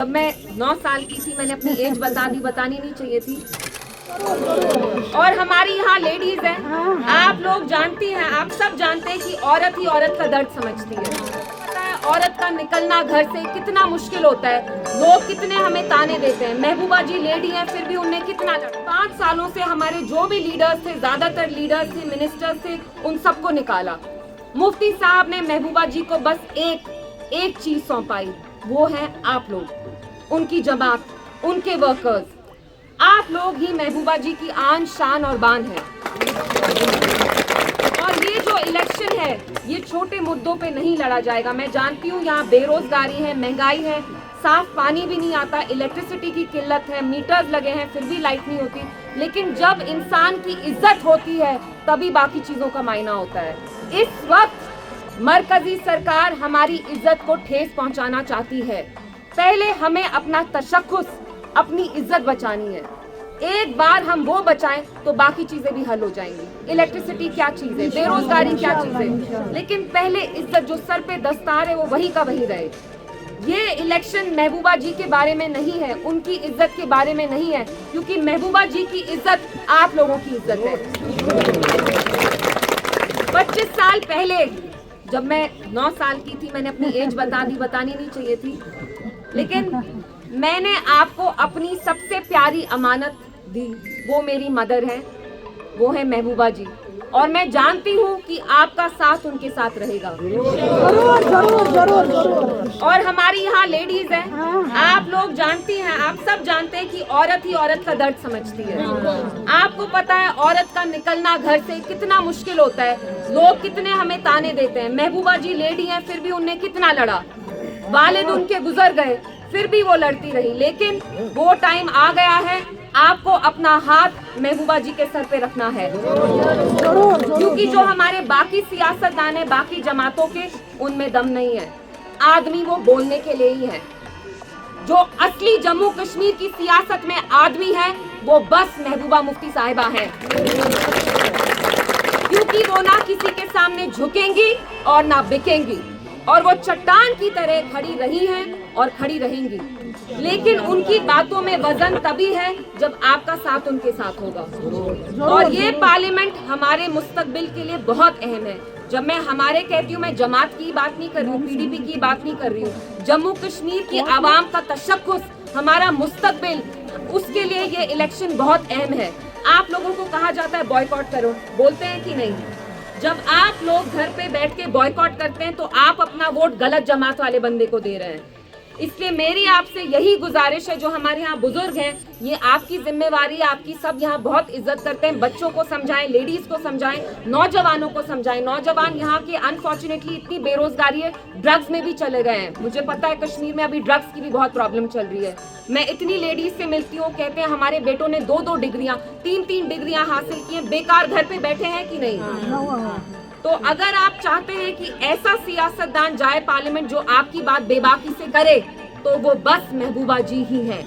जब मैं 9 साल की थी मैंने अपनी एज बता दी, बतानी नहीं चाहिए थी। और हमारी यहाँ लेडीज हैं, आप लोग जानती हैं, आप सब जानते हैं कि औरत ही औरत का दर्द समझती है। पता है औरत का निकलना घर से कितना मुश्किल होता है, लोग कितने हमें ताने देते हैं। महबूबा जी लेडी हैं फिर भी उन्हें कितना 5 सालों से हमारे जो भी लीडर्स थे, ज्यादातर लीडर्स थे, मिनिस्टर्स थे, उन सबको निकाला। मुफ्ती साहब ने महबूबा जी को बस एक चीज सौंपाई, वो है आप लोग, उनकी जमात, उनके वर्कर्स। आप लोग ही महबूबा जी की आन शान और बान है। और ये जो इलेक्शन है ये छोटे मुद्दों पे नहीं लड़ा जाएगा। मैं जानती हूँ यहाँ बेरोजगारी है, महंगाई है, साफ पानी भी नहीं आता, इलेक्ट्रिसिटी की किल्लत है, मीटर्स लगे हैं फिर भी लाइट नहीं होती। लेकिन जब इंसान की इज्जत होती है तभी बाकी चीजों का मायना होता है। इस वक्त मरकजी सरकार हमारी इज्जत को ठेस पहुंचाना चाहती है। पहले हमें अपना तशख्खुस, अपनी इज्जत बचानी है। एक बार हम वो बचाएं तो बाकी चीजें भी हल हो जाएंगी। इलेक्ट्रिसिटी क्या चीज है, बेरोजगारी क्या चीज है, लेकिन पहले इज्जत जो सर पे दस्तार है वो वही का वही रहे। ये इलेक्शन महबूबा जी के बारे में नहीं है, उनकी इज्जत के बारे में नहीं है, क्योंकि महबूबा जी की इज्जत आप लोगों की इज्जत है। 25 साल पहले जब मैं 9 साल की थी मैंने अपनी एज बता दी, बतानी नहीं चाहिए थी, लेकिन मैंने आपको अपनी सबसे प्यारी अमानत दी। वो मेरी मदर है, वो है महबूबा जी, और मैं जानती हूँ कि आपका साथ उनके साथ रहेगा। जरूर जरूर जरूर जरूर। और हमारी यहाँ लेडीज हैं, आप लोग जानती हैं, आप सब जानते हैं कि औरत ही औरत का दर्द समझती है। आपको पता है औरत का निकलना घर से कितना मुश्किल होता है, लोग कितने हमें ताने देते हैं। महबूबा जी लेडी हैं फिर भी उन्हें कितना लड़ा, वालिद उनके गुजर गए फिर भी वो लड़ती रही। लेकिन वो टाइम आ गया है, आपको अपना हाथ महबूबा जी के सर पे रखना है, क्योंकि जो हमारे बाकी सियासतदान है, बाकी जमातों के, उनमें दम नहीं है। आदमी वो बोलने के लिए ही है। जो असली जम्मू कश्मीर की सियासत में आदमी है वो बस महबूबा मुफ्ती साहिबा है, क्योंकि वो ना किसी के सामने झुकेंगी और ना बिकेंगी, और वो चट्टान की तरह खड़ी रही हैं और खड़ी रहेंगी। लेकिन उनकी बातों में वजन तभी है जब आपका साथ उनके साथ होगा। और ये पार्लियामेंट हमारे मुस्तकबिल के लिए बहुत अहम है। जब मैं हमारे कहती हूँ, मैं जमात की बात नहीं कर रही हूँ, पीडीपी की बात नहीं कर रही हूँ, जम्मू कश्मीर की आवाम का तशख्खुस, हमारा मुस्तकबिल, उसके लिए ये इलेक्शन बहुत अहम है। आप लोगों को कहा जाता है बॉयकॉट करो, बोलते हैं कि नहीं? जब आप लोग घर पे बैठ के बॉयकॉट करते हैं तो आप अपना वोट गलत जमात वाले बंदे को दे रहे हैं। इसलिए मेरी आपसे यही गुजारिश है, जो हमारे यहाँ बुजुर्ग हैं, ये आपकी जिम्मेवारी है, आपकी सब यहाँ बहुत इज्जत करते हैं। बच्चों को समझाएं, लेडीज को समझाएं, नौजवानों को समझाएं। नौजवान यहाँ के अनफॉर्चुनेटली इतनी बेरोजगारी है, ड्रग्स में भी चले गए हैं। मुझे पता है कश्मीर में अभी ड्रग्स की भी बहुत प्रॉब्लम चल रही है। मैं इतनी लेडीज से मिलती हूँ, कहते हैं हमारे बेटों ने 2-2 डिग्रियां, 3-3 डिग्रियां हासिल की हैं, बेकार घर पे बैठे हैं कि नहीं? तो अगर आप चाहते हैं कि ऐसा सियासतदान जाए पार्लियामेंट जो आपकी बात बेबाकी से करे, तो वो बस महबूबा जी ही हैं।